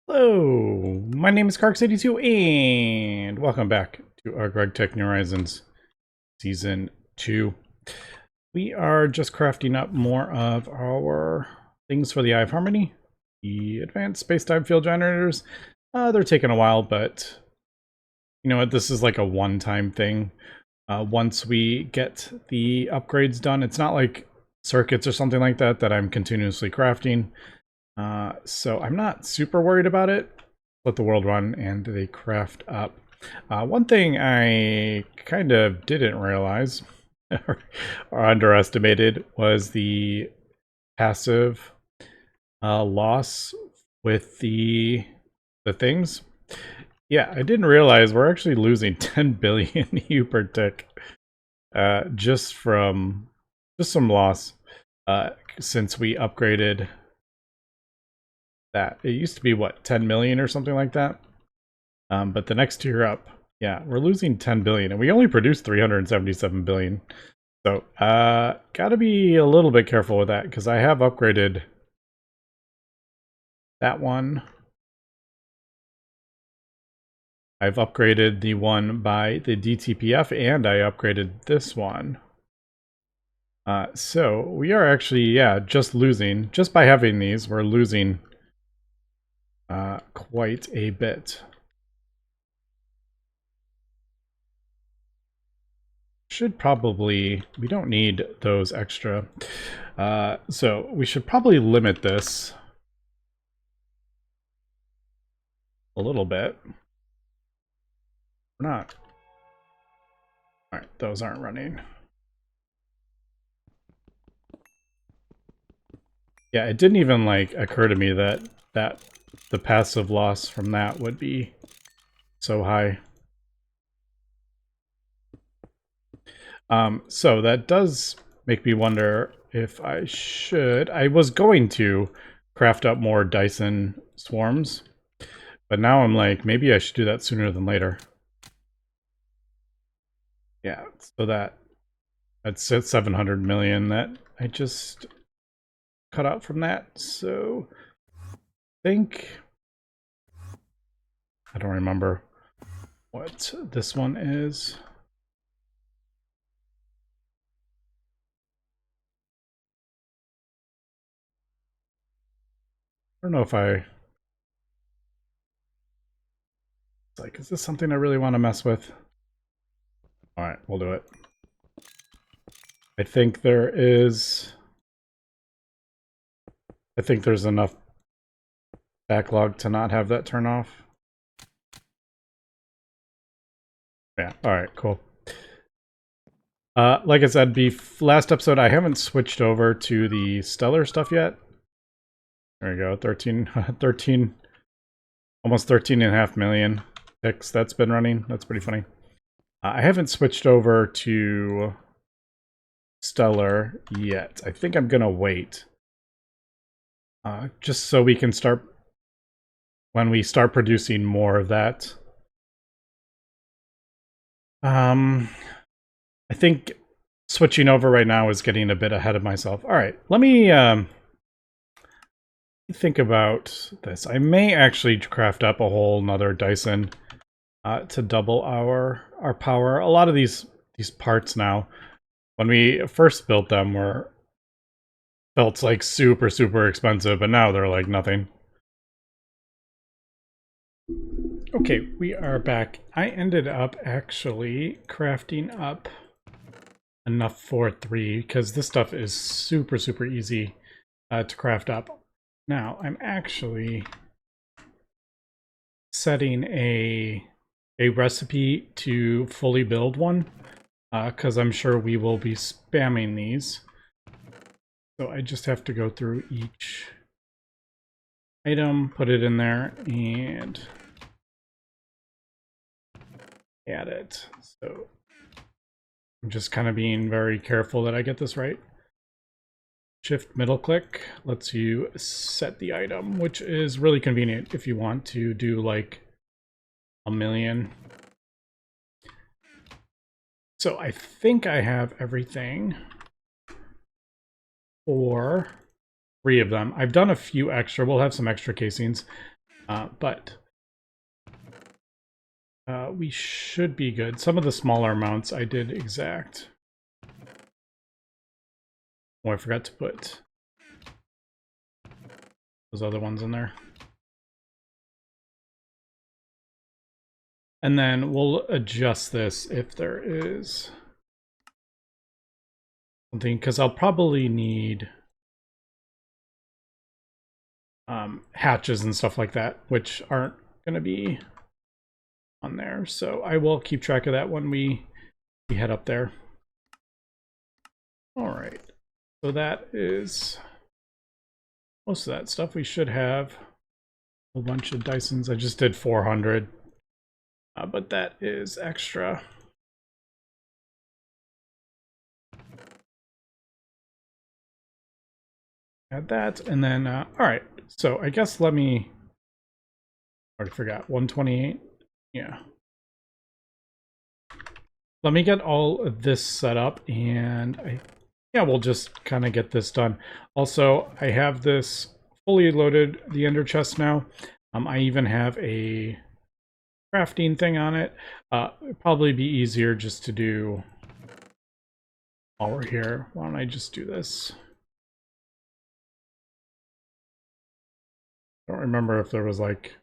Hello, my name is Carx82 and welcome back to our GregTech New Horizons Season 2. We are just crafting up more of our things for the Eye of Harmony. The advanced space-time field generators, they're taking a while, but you know what, this is like a one-time thing. Once we get the upgrades done, it's not like circuits or something like that that I'm continuously crafting. So I'm not super worried about it. Let the world run and they craft up. One thing I kind of didn't realize or underestimated was the passive loss with the things. Yeah, I didn't realize we're actually losing 10 billion EU per tick just from some loss since we upgraded that. It used to be what, 10 million or something like that, but the next tier up, yeah, we're losing 10 billion and we only produced 377 billion. So gotta be a little bit careful with that because I have upgraded that one. I've upgraded the one by the DTPF and I upgraded this one. So we are actually, yeah, just losing, just by having these, we're losing quite a bit. Should probably, we don't need those extra. So we should probably limit this a little bit. We're not. All right, those aren't running. Yeah, it didn't even like occur to me that the passive loss from that would be so high. So that does make me wonder if I should. I was going to craft up more Dyson swarms, but now I'm like, maybe I should do that sooner than later. Yeah, so that's at 700 million that I just cut out from that. So I think, I don't remember what this one is. I don't know if it's like, is this something I really want to mess with? All right, we'll do it. I think there's enough backlog to not have that turn off. Yeah, all right, cool. Like I said, last episode, I haven't switched over to the stellar stuff yet. There we go, 13, almost 13.5 million ticks that's been running. That's pretty funny. I haven't switched over to stellar yet. I think I'm gonna wait. Just so we can start, when we start producing more of that. I think switching over right now is getting a bit ahead of myself. All right, let me think about this. I may actually craft up a whole nother Dyson to double our power. A lot of these parts now, when we first built them, felt like super expensive, but now they're like nothing. Okay, we are back. I ended up actually crafting up enough for 3 because this stuff is super easy to craft up. Now I'm actually setting a recipe to fully build one because I'm sure we will be spamming these. So I just have to go through each item, put it in there, and add it. So I'm just kind of being very careful that I get this right. Shift middle click lets you set the item, which is really convenient if you want to do like 1,000,000. So I think I have everything for 3 of them. I've done a few extra. We'll have some extra casings. But we should be good. Some of the smaller amounts I did exact. Oh, I forgot to put those other ones in there. And then we'll adjust this if there is something, because I'll probably need hatches and stuff like that, which aren't going to be on there. So I will keep track of that when we head up there. All right. So that is most of that stuff. We should have a whole bunch of Dysons. I just did 400, but that is extra. Add that, and then, all right. So I guess let me, already forgot, 128, yeah. Let me get all of this set up, and yeah, we'll just kind of get this done. Also, I have this fully loaded, the ender chest now. I even have a crafting thing on it. It'd probably be easier just to do while we're here. Why don't I just do this? I don't remember if there was like...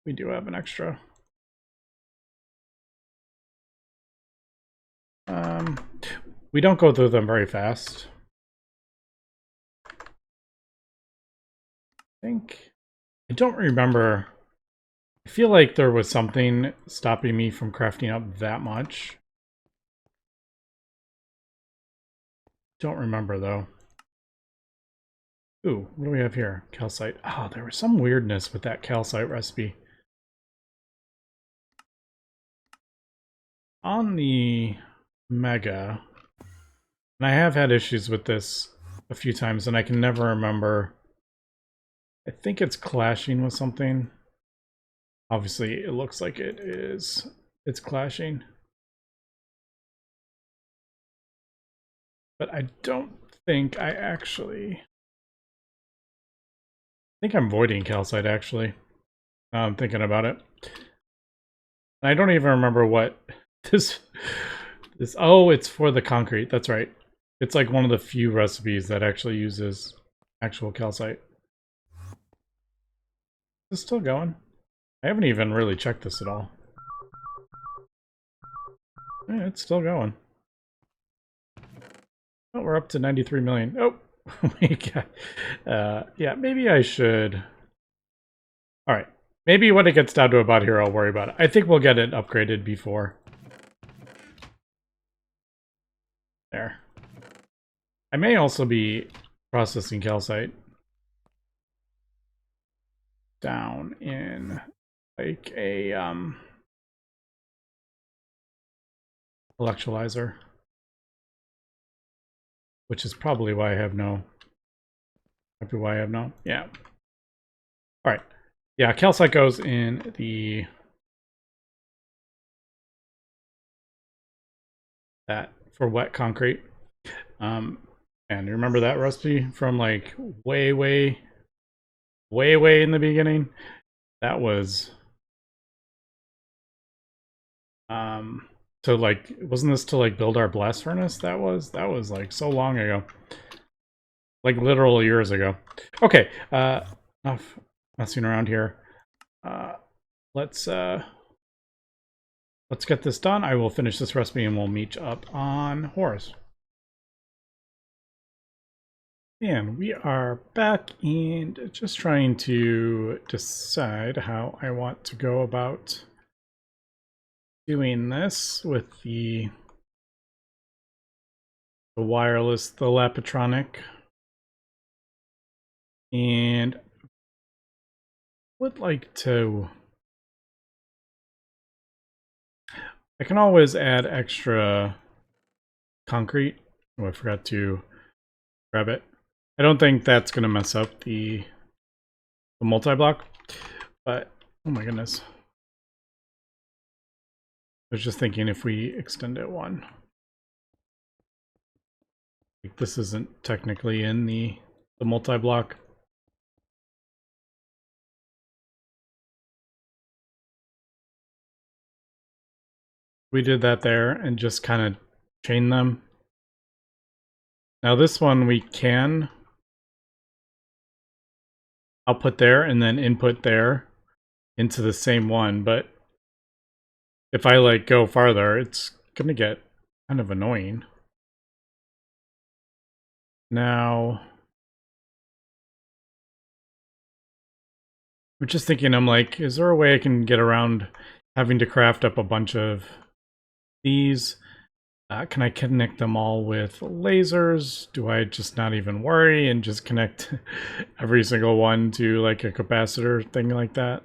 We do have an extra. We don't go through them very fast. I don't remember. I feel like there was something stopping me from crafting up that much. Don't remember though. Ooh, what do we have here? Calcite. Oh, there was some weirdness with that calcite recipe. On the Mega, and I have had issues with this a few times, and I can never remember. I think it's clashing with something. Obviously, it looks like it is. It's clashing. But I don't think I actually... I think I'm voiding calcite, actually. I'm thinking about it. I don't even remember what this... Oh, it's for the concrete. That's right. It's like one of the few recipes that actually uses actual calcite. Is it still going? I haven't even really checked this at all. Yeah, it's still going. Oh, we're up to 93 million. Oh, we got... yeah, maybe I should... Alright. Maybe when it gets down to about here, I'll worry about it. I think we'll get it upgraded before. There. I may also be processing calcite down in like a electrolyzer, which is probably why I have no. Probably why I have no. Yeah. All right. Yeah, calcite goes in the that for wet concrete. And you remember that recipe from like way in the beginning? That was so like, wasn't this to like build our blast furnace? That was like so long ago. Like literal years ago. Okay, enough messing around here. Let's get this done. I will finish this recipe and we'll meet up on Horus. And we are back and just trying to decide how I want to go about doing this with the wireless, the Lapatronic. And would like to... I can always add extra concrete. Oh, I forgot to grab it. I don't think that's going to mess up the multi-block, but oh my goodness. I was just thinking if we extend it one. Like this isn't technically in the multi-block. We did that there and just kind of chain them. Now this one we can output there and then input there into the same one, but if I like go farther, it's gonna get kind of annoying. Now, I'm just thinking, I'm like, is there a way I can get around having to craft up a bunch of these? Can I connect them all with lasers? Do I just not even worry and just connect every single one to like a capacitor thing like that?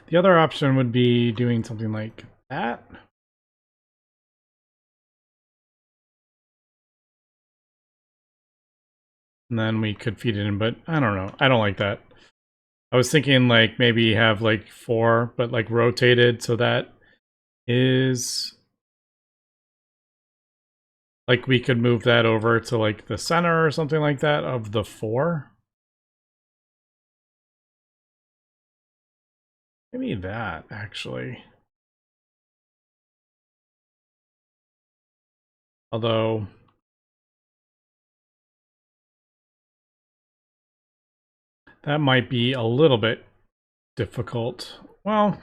The other option would be doing something like that. And then we could feed it in, but I don't know. I don't like that. I was thinking like maybe have like 4, but like rotated, so that is like we could move that over to like the center or something like that of the 4. Maybe that actually. Although that might be a little bit difficult. Well,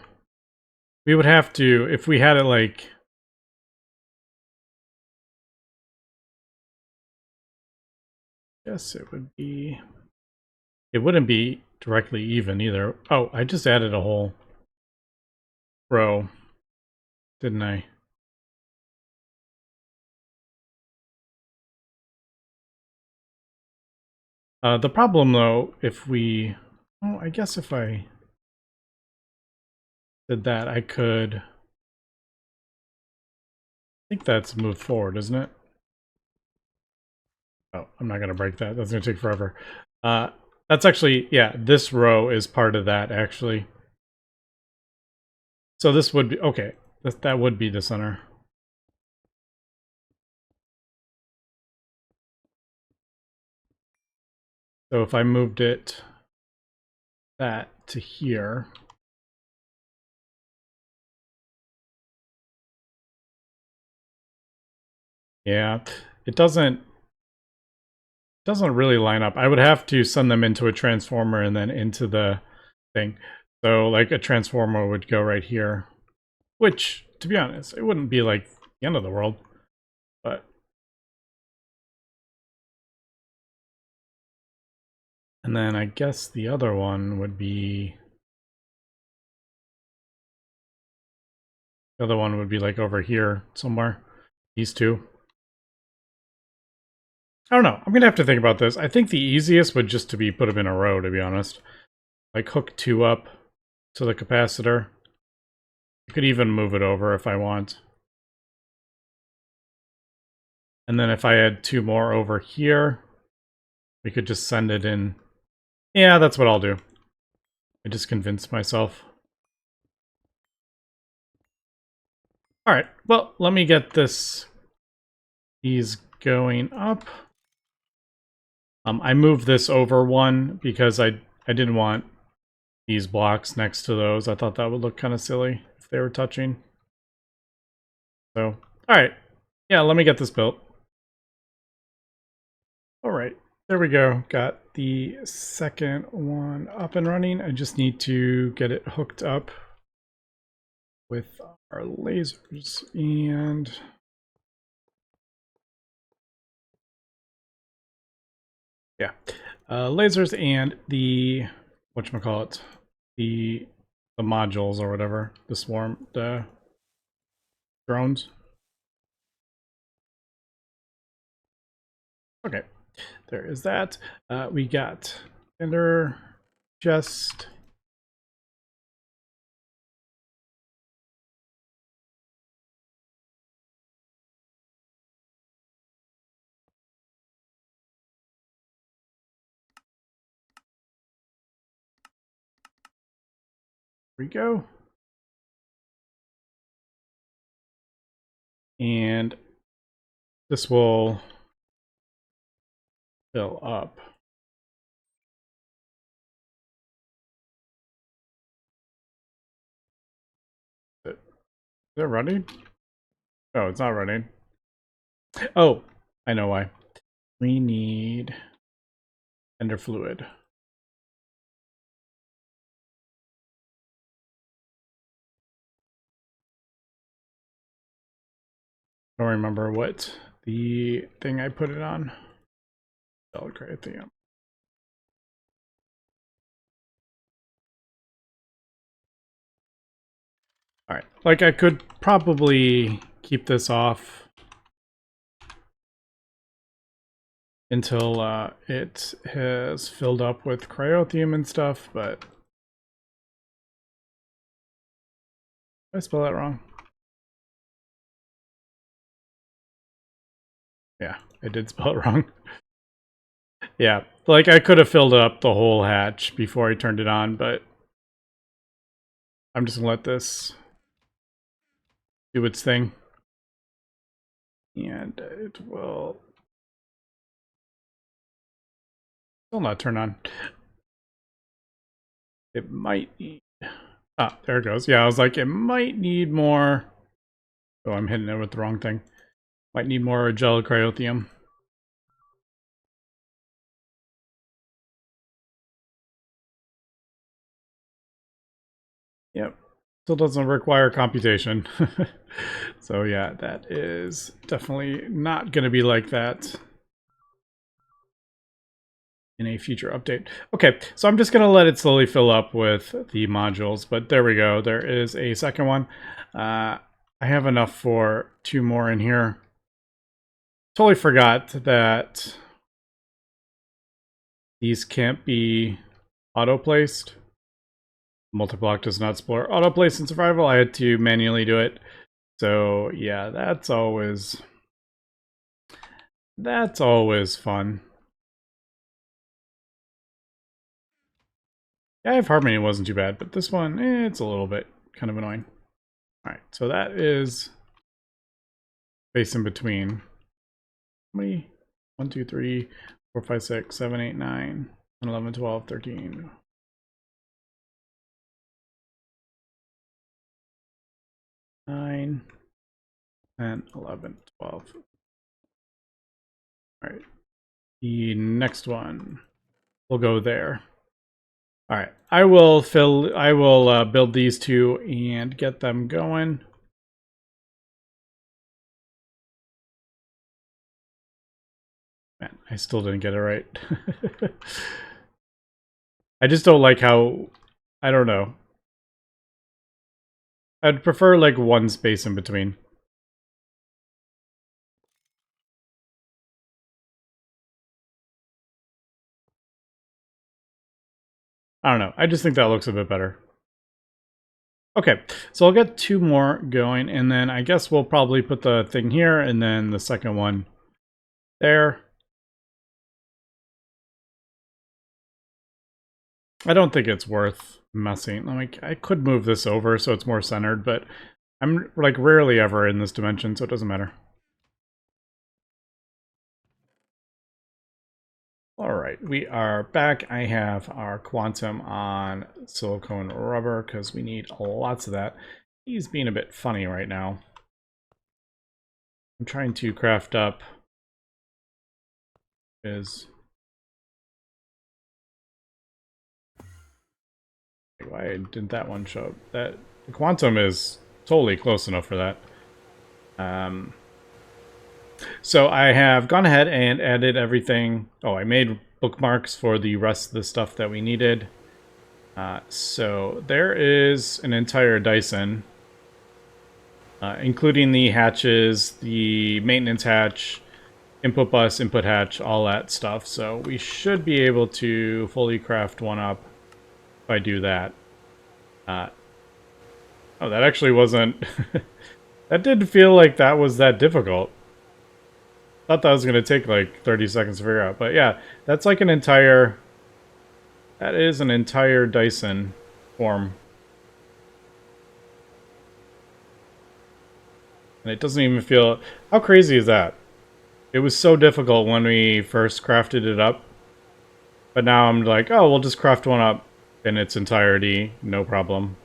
we would have to, if we had it like, yes, it would be, it wouldn't be directly even either. Oh, I just added a whole row, didn't I? The problem though, if we, oh, I guess if I did that, I could, I think that's moved forward, isn't it? Oh, I'm not going to break that. That's going to take forever. Uh, that's actually, yeah, this row is part of that, actually. So this would be, okay, that would be the center. So if I moved it, that to here. Yeah, it doesn't really line up. I would have to send them into a transformer and then into the thing. So like a transformer would go right here, which to be honest, it wouldn't be like the end of the world, but and then I guess the other one would be, the other one would be like over here somewhere. These two. I don't know. I'm gonna have to think about this. I think the easiest would just to be put them in a row, to be honest. Like hook 2 up to the capacitor. I could even move it over if I want. And then if I had 2 more over here, we could just send it in. Yeah, that's what I'll do. I just convinced myself. Alright, well, let me get this. He's going up. I moved this over 1 because I didn't want these blocks next to those. I thought that would look kind of silly if they were touching. So, alright. Yeah, let me get this built. Alright, there we go. Got the second one up and running. I just need to get it hooked up with our lasers and yeah, lasers and the whatchamacallit, the modules or whatever, the swarm, the drones. Okay, there is that. We got ender chest. Here we go. And this will fill up. it running? Oh, it's not running. Oh, I know why. We need ender fluid. I don't remember what the thing I put it on. Craftium. Alright, like I could probably keep this off until it has filled up with cryotheum and stuff, but did I spell that wrong? Yeah, I did spell it wrong. Yeah, like I could have filled up the whole hatch before I turned it on, but I'm just gonna let this do its thing. And it will still not turn on. It might need... Ah, there it goes. Yeah, I was like, it might need more... Oh, I'm hitting it with the wrong thing. Might need more gel cryotheum. Yep. Still doesn't require computation. So yeah, that is definitely not going to be like that in a future update. Okay, so I'm just going to let it slowly fill up with the modules, but there we go. There is a second one. I have enough for 2 more in here. Totally forgot that these can't be auto-placed. Multi-block does not support auto-place in survival. I had to manually do it. So yeah, that's always fun. Yeah, I have Harmony wasn't too bad, but this one, it's a little bit kind of annoying. Alright, so that is space in between. How many? 1, 2, 3, 4, 5, 6, 7, 8, 9, 10, 11, 12, 13. 9, 10, 11, 12. Alright. The next one will go there. Alright. I will build these 2 and get them going. Man, I still didn't get it right. I just don't like how... I don't know. I'd prefer like 1 space in between. I don't know. I just think that looks a bit better. Okay, so I'll get 2 more going, and then I guess we'll probably put the thing here, and then the second one there. I don't think it's worth messing. Like, I could move this over so it's more centered, but I'm like rarely ever in this dimension, so it doesn't matter. Alright, we are back. I have our quantum on silicone rubber because we need lots of that. He's being a bit funny right now. I'm trying to craft up his... Why didn't that one show up? That the quantum is totally close enough for that. So I have gone ahead and added everything. Oh, I made bookmarks for the rest of the stuff that we needed. So there is an entire Dyson, including the hatches, the maintenance hatch, input bus, input hatch, all that stuff. So we should be able to fully craft one up if I do that. Oh, that actually wasn't... That didn't feel like that was that difficult. Thought that was going to take like 30 seconds to figure out. But yeah, that's like an entire... That is an entire Dyson form. And it doesn't even feel... How crazy is that? It was so difficult when we first crafted it up. But now I'm like, oh, we'll just craft one up in its entirety. No problem.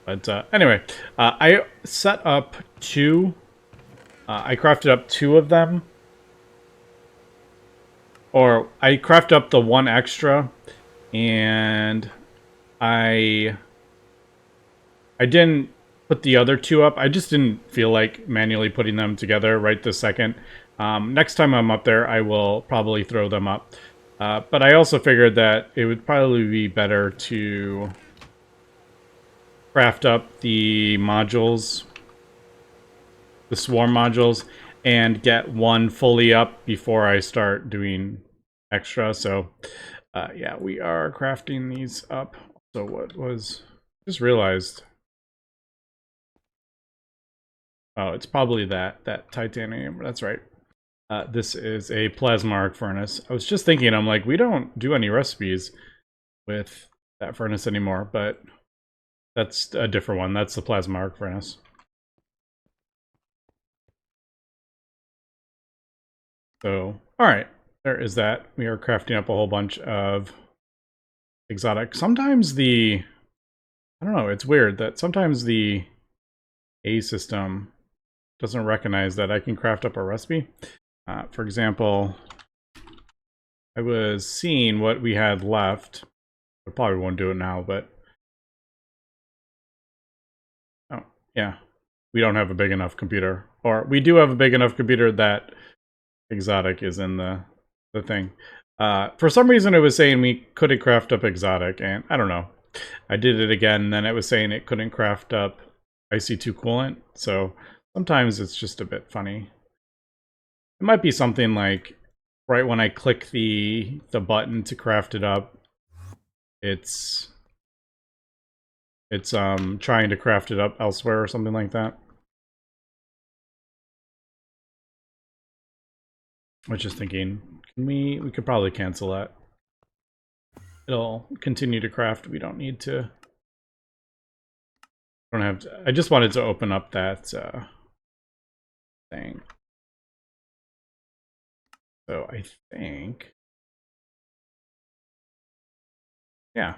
But anyway, I set up two. I crafted up two of them. Or I crafted up the one extra. And I didn't put the other two up. I just didn't feel like manually putting them together right this second. Next time I'm up there, I will probably throw them up. But I also figured that it would probably be better to craft up the modules, the swarm modules, and get one fully up before I start doing extra. So yeah, we are crafting these up. So what was... just realized... oh, it's probably that titanium. That's right. This is a plasma arc furnace. I was just thinking, I'm like, we don't do any recipes with that furnace anymore, but that's a different one. That's the plasma arc furnace. So, all right, there is that. We are crafting up a whole bunch of exotic. Sometimes the... I don't know, it's weird that sometimes the A system doesn't recognize that I can craft up a recipe. For example, I was seeing what we had left. I probably won't do it now, but... oh, yeah. We don't have a big enough computer. Or we do have a big enough computer that exotic is in the thing. For some reason it was saying we couldn't craft up exotic, and I don't know. I did it again, and then it was saying it couldn't craft up IC2 coolant, so sometimes it's just a bit funny. It might be something like right when I click the button to craft it up, it's trying to craft it up elsewhere or something like that. I was just thinking, we could probably cancel that. It'll continue to craft. We don't need to. Don't have to. I just wanted to open up that thing. So I think, yeah,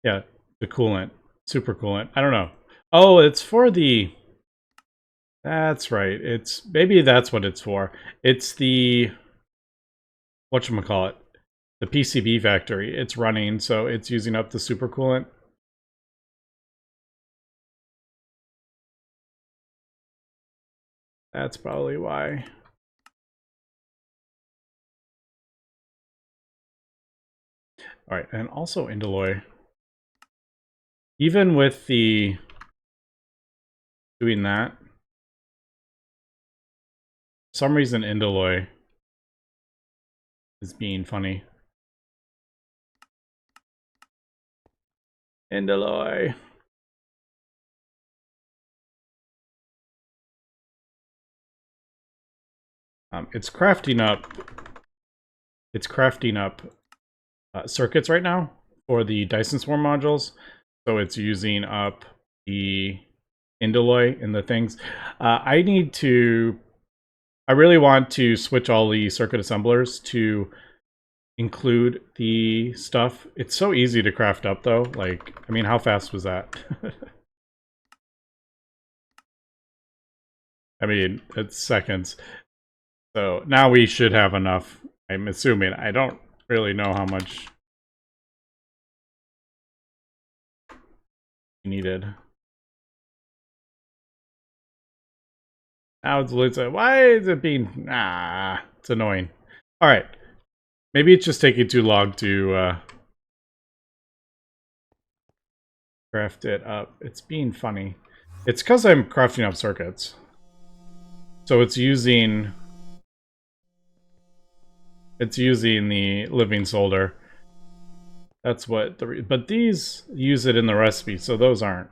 the coolant, super coolant. I don't know. Oh, it's for the... that's right. It's maybe that's what it's for. It's the... whatchamacallit, the PCB factory. It's running, so it's using up the super coolant. That's probably why. All right, and also Indoloy. Even with the doing that, for some reason Indoloy is being funny. Indoloy. It's crafting up circuits right now for the Dyson swarm modules, so it's using up the Indoloy in the things. I really want to switch all the circuit assemblers to include the stuff. It's so easy to craft up though. Like, I mean, how fast was that? I mean, it's seconds. So now we should have enough. I'm assuming. I don't really know how much needed. Now it's why is it being... ah, it's annoying. Alright. Maybe it's just taking too long to craft it up. It's being funny. It's because I'm crafting up circuits. So it's using the living solder. That's what but these use it in the recipe, so those aren't.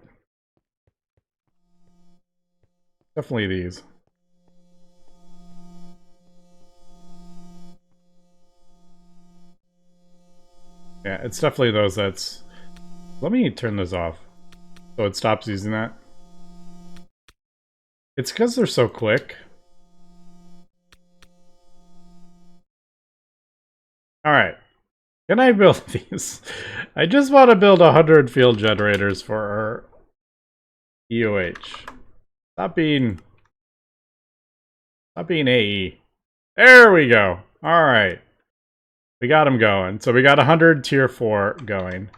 Definitely these. Yeah, it's definitely those that's... let me turn this off so it stops using that. It's because they're so quick. Alright. Can I build these? I just want to build 100 field generators for our EOH. Stop being AE. There we go. Alright. We got them going. So we got 100 tier 4 going.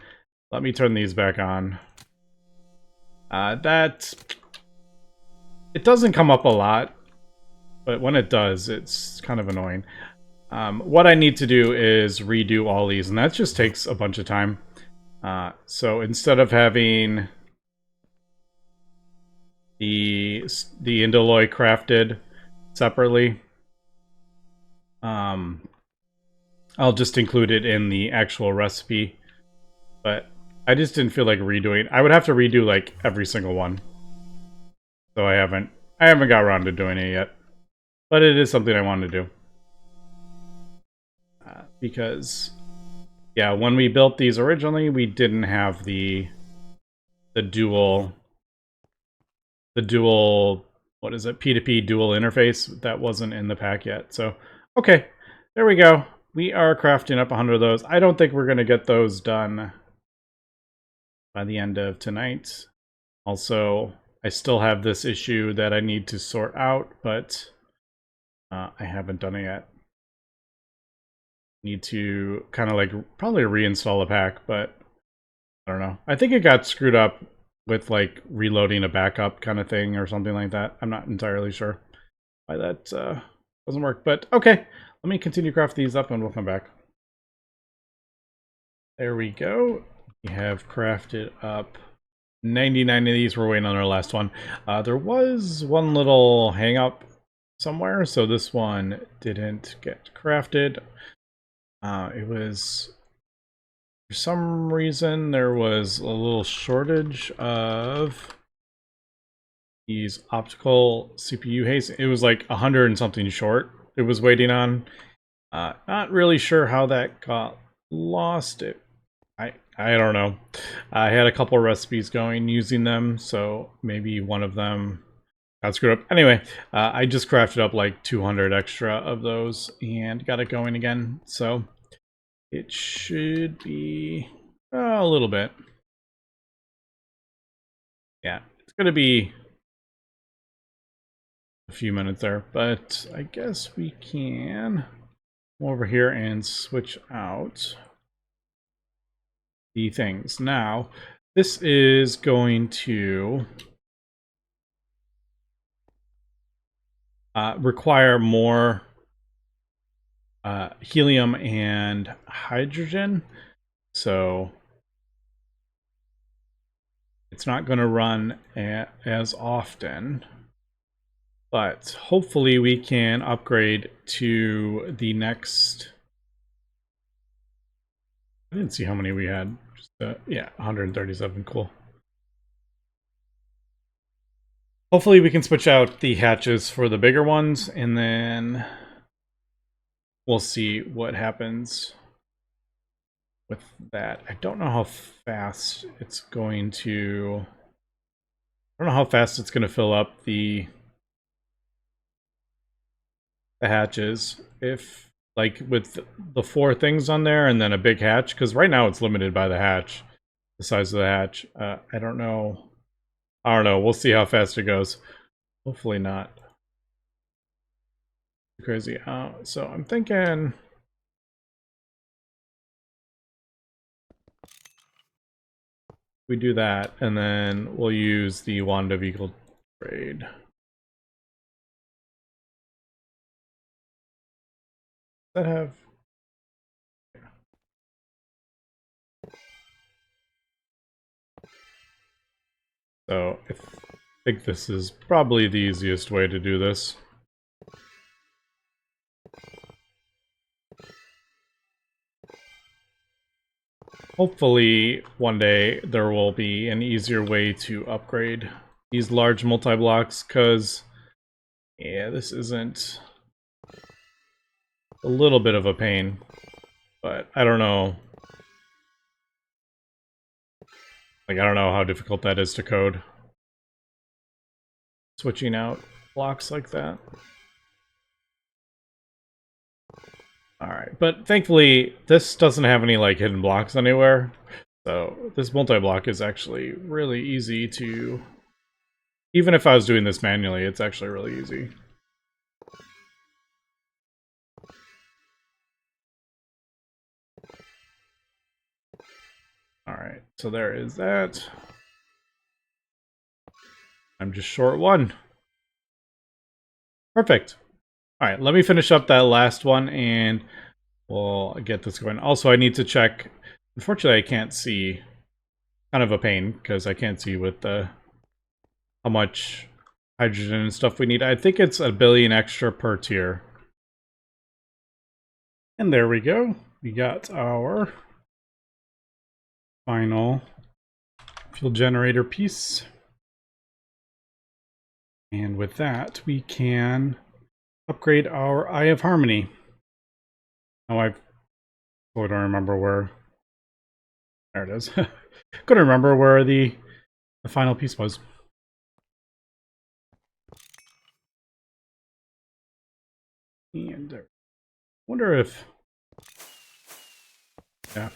Let me turn these back on. It doesn't come up a lot, but when it does, it's kind of annoying. What I need to do is redo all these, and that just takes a bunch of time. So instead of having the indoloi crafted separately, I'll just include it in the actual recipe. But I just didn't feel like redoing. I would have to redo like every single one. So I haven't got around to doing it yet. But it is something I want to do. Because yeah, when we built these originally, we didn't have the dual what is it, P2P dual interface. That wasn't in the pack yet. So okay, there we go. We are crafting up 100 of those. I don't think we're going to get those done by the end of tonight. Also, I still have this issue that I need to sort out, but I haven't done it yet. Need to kind of like probably reinstall a pack, but I don't know. I think it got screwed up with like reloading a backup kind of thing or something like that. I'm not entirely sure why that doesn't work, but okay. Let me continue craft these up and we'll come back. There we go. We have crafted up 99 of these. We're waiting on our last one. There was one little hang up somewhere, so this one didn't get crafted. It was, for some reason, there was a little shortage of these optical CPU haste. It was like 100 and something short it was waiting on. Not really sure how that got lost. I don't know. I had a couple recipes going using them, so maybe one of them got screwed up. Anyway, I just crafted up like 200 extra of those and got it going again. So it should be a little bit. Yeah, it's going to be a few minutes there, but I guess we can come over here and switch out the things. Now, this is going to require more helium and hydrogen, so it's not going to run as often, but hopefully we can upgrade to the next. I didn't see how many we had. Just, yeah, 137. Cool. Hopefully we can switch out the hatches for the bigger ones, and then we'll see what happens with that. I don't know how fast it's going to... I don't know how fast it's going to fill up the hatches. If, like, with the 4 things on there and then a big hatch, because right now it's limited by the hatch, the size of the hatch. I don't know. We'll see how fast it goes. Hopefully not crazy. So I'm thinking we do that, and then we'll use the wand of equal trade. Does that have... So I think this is probably the easiest way to do this. Hopefully one day there will be an easier way to upgrade these large multi-blocks, because yeah, this isn't a little bit of a pain, but I don't know. Like, I don't know how difficult that is to code. Switching out blocks like that. All right, but thankfully this doesn't have any like hidden blocks anywhere. So this multi-block is actually really easy to, even if I was doing this manually, it's actually really easy. All right, so there is that. I'm just short one. Perfect. All right, let me finish up that last one and we'll get this going. Also, I need to check. Unfortunately, I can't see. Kind of a pain because I can't see with the how much hydrogen and stuff we need. I think it's 1 billion extra per tier. And there we go. We got our final fuel generator piece. And with that, we can upgrade our Eye of Harmony. Oh, I don't remember where. There it is. Couldn't remember where the final piece was. And I wonder if... Yeah.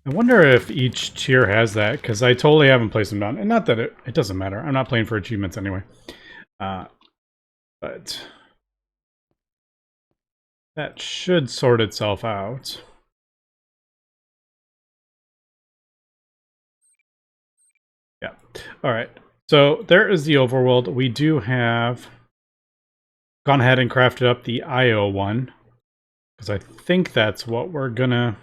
I wonder if each tier has that, because I totally haven't placed them down. And not that it doesn't matter. I'm not playing for achievements anyway. But that should sort itself out. Yeah. All right. So there is the overworld. We do have gone ahead and crafted up the IO one, because I think that's what we're gonna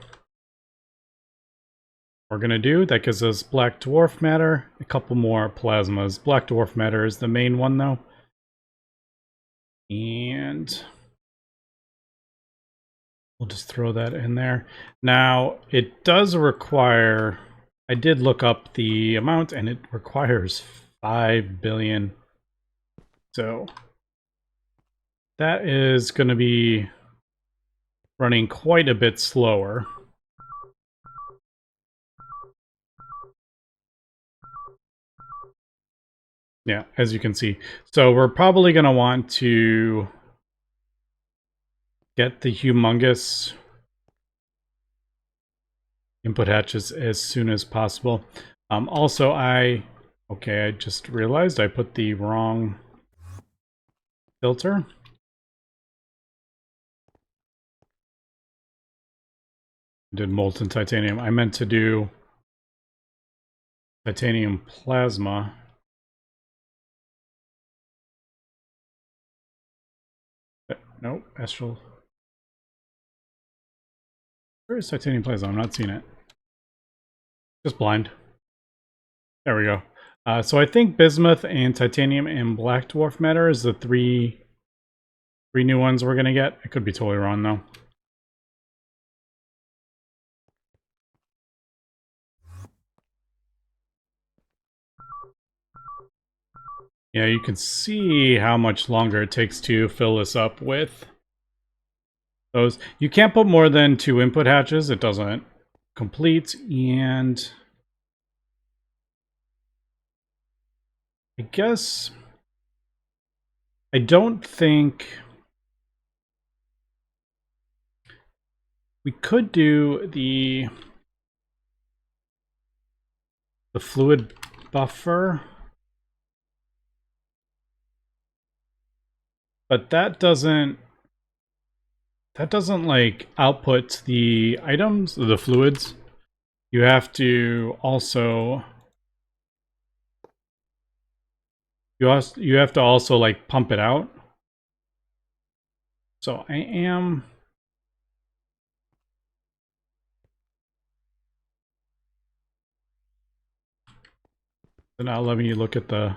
do. That gives us black dwarf matter, a couple more plasmas. Black dwarf matter is the main one though. And we'll just throw that in there. Now, it does require, I did look up the amount and it requires 5 billion. So that is going to be running quite a bit slower. Yeah, as you can see. So we're probably going to want to get the humongous input hatches as soon as possible. Also, I just realized I put the wrong filter. I did molten titanium. I meant to do titanium plasma. Nope, astral. Where is titanium plasma? I'm not seeing it. Just blind. There we go. So I think bismuth and titanium and black dwarf matter is the three new ones we're gonna get. I could be totally wrong though. Yeah, you can see how much longer it takes to fill this up with those. You can't put more than 2 input hatches. It doesn't complete. And I guess I don't think we could do the fluid buffer, but that doesn't like output the items, the fluids. You have to also you have to also like pump it out. So I am not letting you look at the,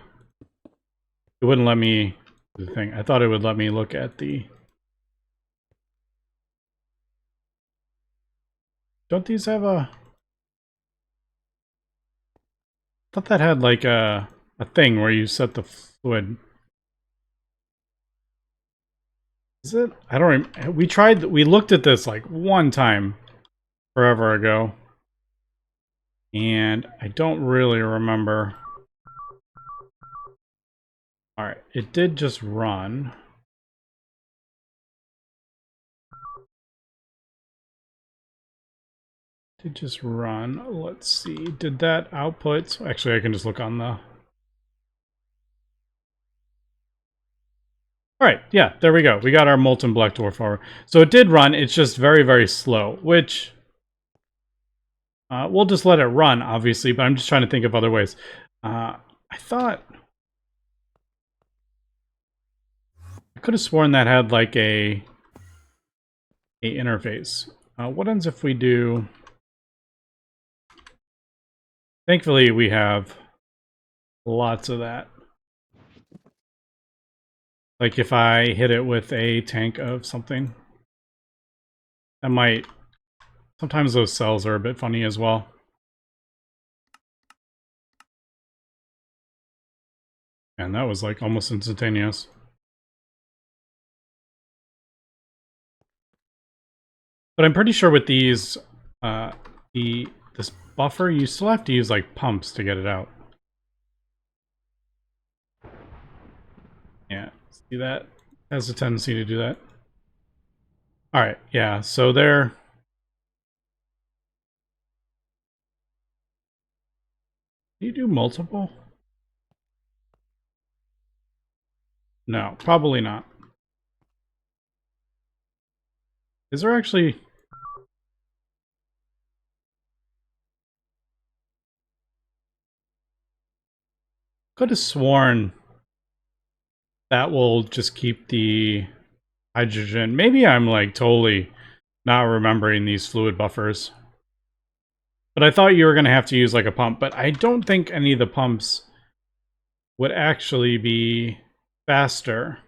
it wouldn't let me do the thing. I thought it would let me look at the, don't these have a, I thought that had like a thing where you set the fluid. Is it? I don't remember. We looked at this like one time forever ago. And I don't really remember. All right, it did just run. did just run. Let's see. Did that output? Actually, I can just look on the... All right, yeah, there we go. We got our molten black dwarf over. So it did run. It's just very, very slow, which we'll just let it run, obviously. But I'm just trying to think of other ways. I thought I could have sworn that had like a interface. What happens if we do? Thankfully, we have lots of that. Like if I hit it with a tank of something, that might... Sometimes those cells are a bit funny as well. And that was like almost instantaneous. But I'm pretty sure with these, this buffer, you still have to use like pumps to get it out. Yeah, see that? Has a tendency to do that. All right, yeah, so there. Do you do multiple? No, probably not. Is there actually... Could have sworn that will just keep the hydrogen. Maybe I'm like totally not remembering these fluid buffers. But I thought you were going to have to use like a pump, but I don't think any of the pumps would actually be faster.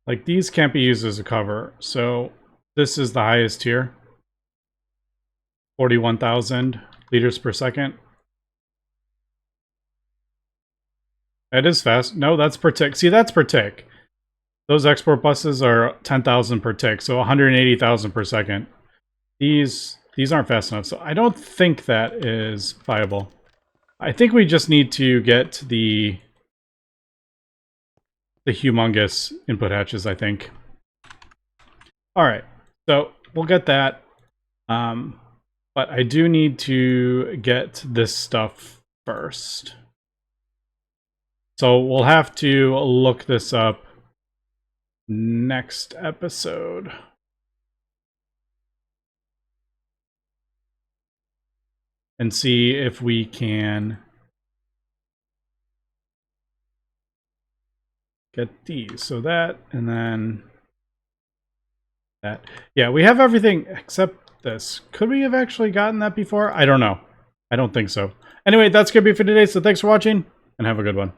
Like these can't be used as a cover. So this is the highest tier. 41,000 liters per second. That is fast. No, that's per tick. See, that's per tick. Those export buses are 10,000 per tick, so 180,000 per second. These aren't fast enough, so I don't think that is viable. I think we just need to get the humongous input hatches, I think. All right, so we'll get that. But I do need to get this stuff first. So we'll have to look this up next episode. And see if we can get these. So that, and then that. Yeah, we have everything except this. Could we have actually gotten that before? I don't know. I don't think so. Anyway, that's going to be for today. So thanks for watching and have a good one.